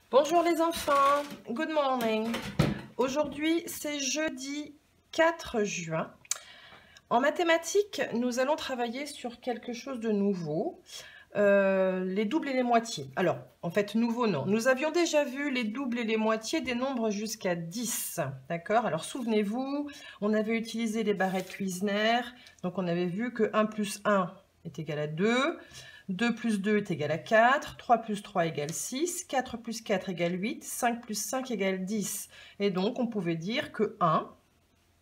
Bonjour les enfants, good morning. Aujourd'hui c'est jeudi 4 juin. En mathématiques, nous allons travailler sur quelque chose de nouveau, les doubles et les moitiés. Alors, en fait, nouveau non. Nous avions déjà vu les doubles et les moitiés des nombres jusqu'à 10, d'accord? Alors, souvenez-vous, on avait utilisé les barrettes Cuisner, donc on avait vu que 1 plus 1 est égal à 2, 2 plus 2 est égal à 4, 3 plus 3 égale 6, 4 plus 4 égale 8, 5 plus 5 égale 10. Et donc, on pouvait dire que 1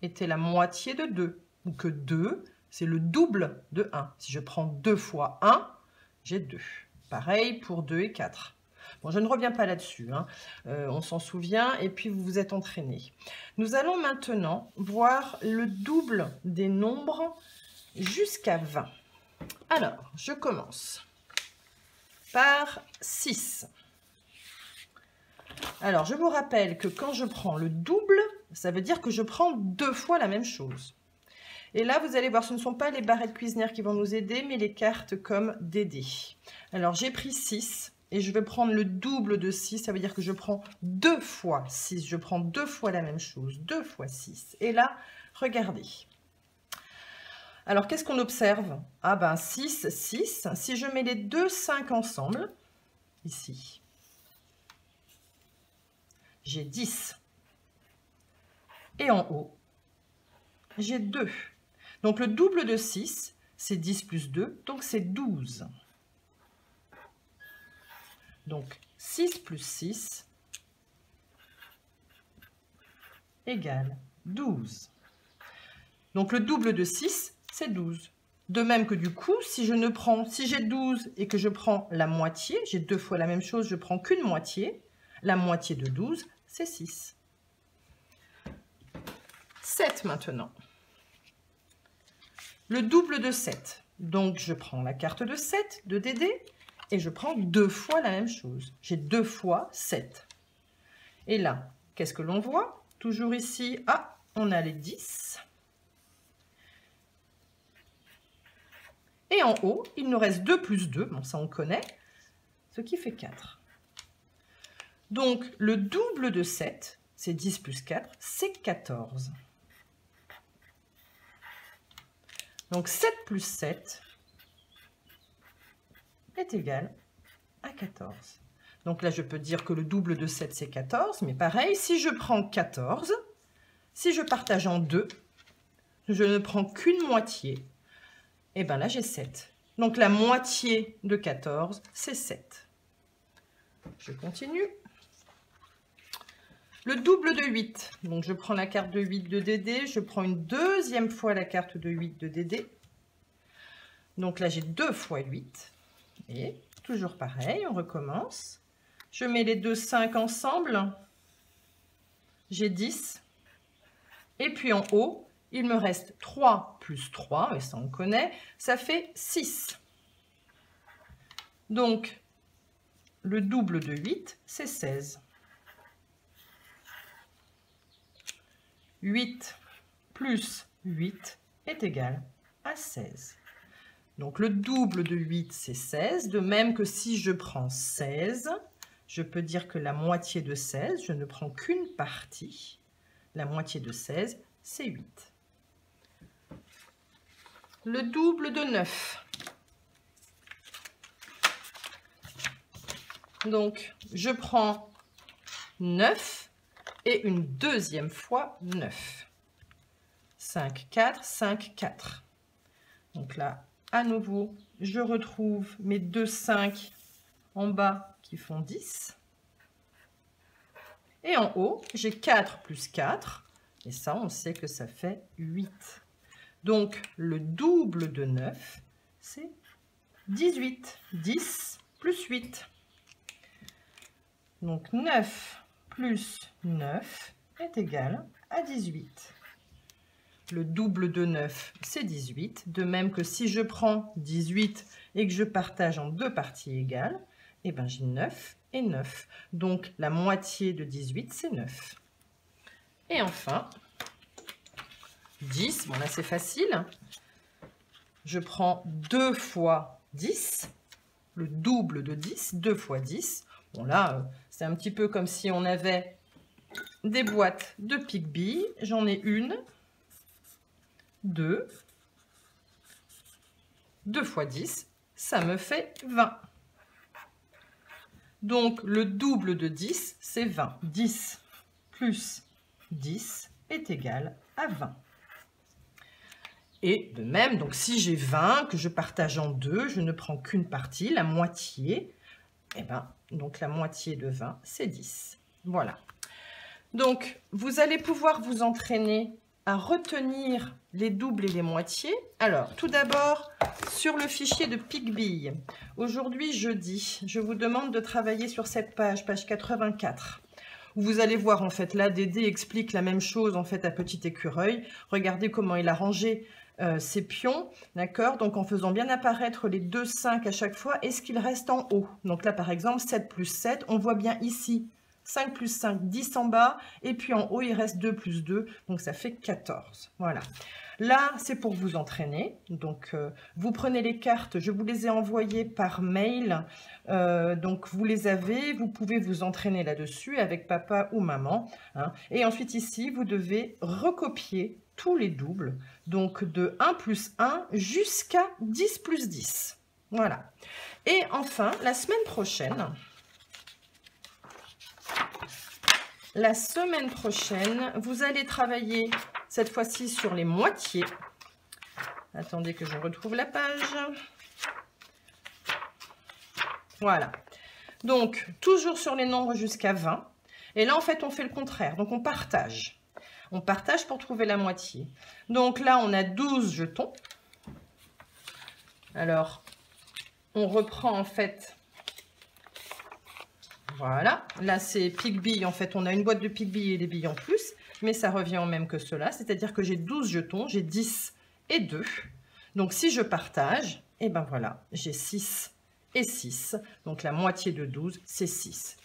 était la moitié de 2, ou que 2, c'est le double de 1. Si je prends 2 fois 1, j'ai 2. Pareil pour 2 et 4. Bon, je ne reviens pas là-dessus, hein. On s'en souvient, et puis vous vous êtes entraînés. Nous allons maintenant voir le double des nombres jusqu'à 20. Alors, je commence par 6. Alors, je vous rappelle que quand je prends le double, ça veut dire que je prends 2 fois la même chose. Et là, vous allez voir, ce ne sont pas les barrettes Cuisner qui vont nous aider, mais les cartes comme des dés. Alors, j'ai pris 6 et je vais prendre le double de 6. Ça veut dire que je prends 2 fois 6. Je prends 2 fois la même chose, 2 fois 6. Et là, regardez. Alors, qu'est-ce qu'on observe? Ah ben, 6, 6. Si je mets les deux 5 ensemble, ici, j'ai 10. Et en haut, j'ai 2. Donc, le double de 6, c'est 10 plus 2, donc c'est 12. Donc, 6 plus 6 égale 12. Donc, le double de 6, c'est 12. De même que du coup, si j'ai 12 et que je prends la moitié, j'ai 2 fois la même chose, je prends qu'une moitié. La moitié de 12, c'est 6. 7 maintenant. Le double de 7. Donc, je prends la carte de 7 de Dédé et je prends 2 fois la même chose. J'ai 2 fois 7. Et là, qu'est-ce que l'on voit? Toujours ici, ah, on a les 10. Et en haut, il nous reste 2 plus 2, bon ça on connaît, ce qui fait 4. Donc, le double de 7, c'est 10 plus 4, c'est 14. Donc, 7 plus 7 est égal à 14. Donc là, je peux dire que le double de 7, c'est 14. Mais pareil, si je prends 14, si je partage en 2, je ne prends qu'une moitié. Et bien là, j'ai 7. Donc la moitié de 14, c'est 7. Je continue. Le double de 8. Donc je prends la carte de 8 de Dédé. Je prends une deuxième fois la carte de 8 de Dédé. Donc là, j'ai 2 fois 8. Et toujours pareil, on recommence. Je mets les deux 5 ensemble. J'ai 10. Et puis en haut, il me reste 3 plus 3, et ça on connaît, ça fait 6. Donc, le double de 8, c'est 16. 8 plus 8 est égal à 16. Donc, le double de 8, c'est 16. De même que si je prends 16, je peux dire que la moitié de 16, je ne prends qu'une partie. La moitié de 16, c'est 8. Le double de 9. Donc, je prends 9 et une deuxième fois 9. 5, 4, 5, 4. Donc là, à nouveau, je retrouve mes deux 5 en bas qui font 10. Et en haut, j'ai 4 plus 4. Et ça, on sait que ça fait 8. Donc, le double de 9, c'est 18. 10 plus 8. Donc, 9 plus 9 est égal à 18. Le double de 9, c'est 18. De même que si je prends 18 et que je partage en deux parties égales, eh ben j'ai 9 et 9. Donc, la moitié de 18, c'est 9. Et enfin, 10. Bon, là, c'est facile. Je prends 2 fois 10. Le double de 10, 2 fois 10. Bon là, c'est un petit peu comme si on avait des boîtes de pique-billes. J'en ai une, 2, 2 fois 10, ça me fait 20. Donc, le double de 10, c'est 20. 10 plus 10 est égal à 20. Et de même, donc si j'ai 20, que je partage en deux, je ne prends qu'une partie, la moitié. Et ben, donc la moitié de 20, c'est 10. Voilà. Donc, vous allez pouvoir vous entraîner à retenir les doubles et les moitiés. Alors, tout d'abord, sur le fichier de pique-billes, aujourd'hui, jeudi, je vous demande de travailler sur cette page 84. Où vous allez voir, en fait, là, Dédé explique la même chose, en fait, à Petit Écureuil. Regardez comment il a rangé ses pions, d'accord? Donc, en faisant bien apparaître les 2 5 à chaque fois, et ce qu'il reste en haut. Donc là, par exemple, 7 plus 7, on voit bien ici, 5 plus 5, 10 en bas, et puis en haut, il reste 2 plus 2, donc ça fait 14. Voilà. Là, c'est pour vous entraîner. Donc, vous prenez les cartes, je vous les ai envoyées par mail. Donc, vous les avez, vous pouvez vous entraîner là-dessus avec papa ou maman. Hein. Et ensuite, ici, vous devez recopier tous les doubles. Donc, de 1 plus 1 jusqu'à 10 plus 10. Voilà. Et enfin, la semaine prochaine... vous allez travailler cette fois-ci sur les moitiés. Attendez que je retrouve la page. Voilà. Donc, toujours sur les nombres jusqu'à 20. Et là, en fait, on fait le contraire. Donc, on partage. On partage pour trouver la moitié. Donc là, on a 12 jetons. Alors, on reprend en fait... Voilà, là c'est pique-billes, en fait on a une boîte de pique-billes et des billes en plus, mais ça revient au même que cela, c'est-à-dire que j'ai 12 jetons, j'ai 10 et 2. Donc si je partage, et ben voilà, j'ai 6 et 6, donc la moitié de 12 c'est 6.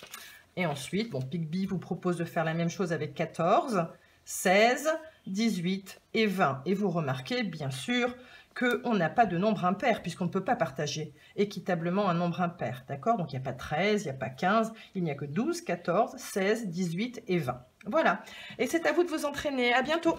Et ensuite, bon, pique-billes vous propose de faire la même chose avec 14, 16, 18 et 20. Et vous remarquez bien sûr qu'on n'a pas de nombre impair, puisqu'on ne peut pas partager équitablement un nombre impair. D'accord? Donc, il n'y a pas 13, il n'y a pas 15, il n'y a que 12, 14, 16, 18 et 20. Voilà. Et c'est à vous de vous entraîner. À bientôt!